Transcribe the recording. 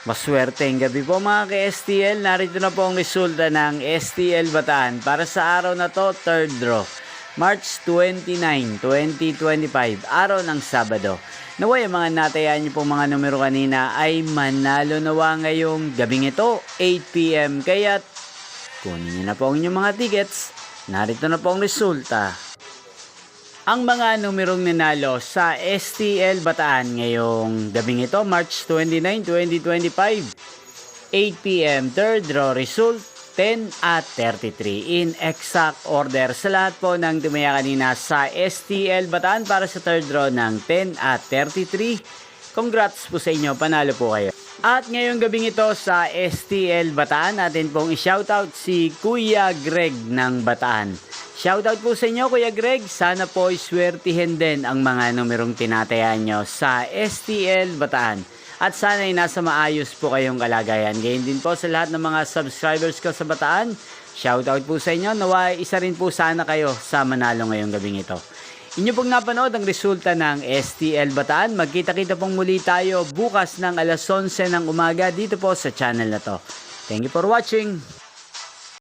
Maswerteng gabi po mga ka-STL. Narito na po ang resulta ng STL Bataan para sa araw na to, third draw. March 29, 2025, araw ng Sabado. Naway ang mga natayaan niyo pong mga numero kanina ay manalo nawa ngayong gabing ito, 8 PM. Kaya't kunin niyo na po ang inyong mga tickets. Narito na po ang resulta. Ang mga numerong nanalo sa STL Bataan ngayong gabing ito, March 29, 2025, 8 PM, third draw result, 10 at 33 in exact order sa lahat po ng tumaya kanina sa STL Bataan para sa third draw ng 10 at 33. Congrats po sa inyo, panalo po kayo. At ngayong gabing ito sa STL Bataan, natin pong i-shoutout si Kuya Greg ng Bataan. Shoutout po sa inyo Kuya Greg, sana po iswertihin din ang mga numerong tinatayaan nyo sa STL Bataan. At sana ay nasa maayos po kayong kalagayan. Gayon din po sa lahat ng mga subscribers ko sa Bataan. Shoutout po sa inyo, naway isa rin po sana kayo sa manalo ngayong gabing ito. Inyo pong napanood ang resulta ng STL Bataan. Magkita-kita pong muli tayo bukas ng alas 11 ng umaga dito po sa channel na to. Thank you for watching.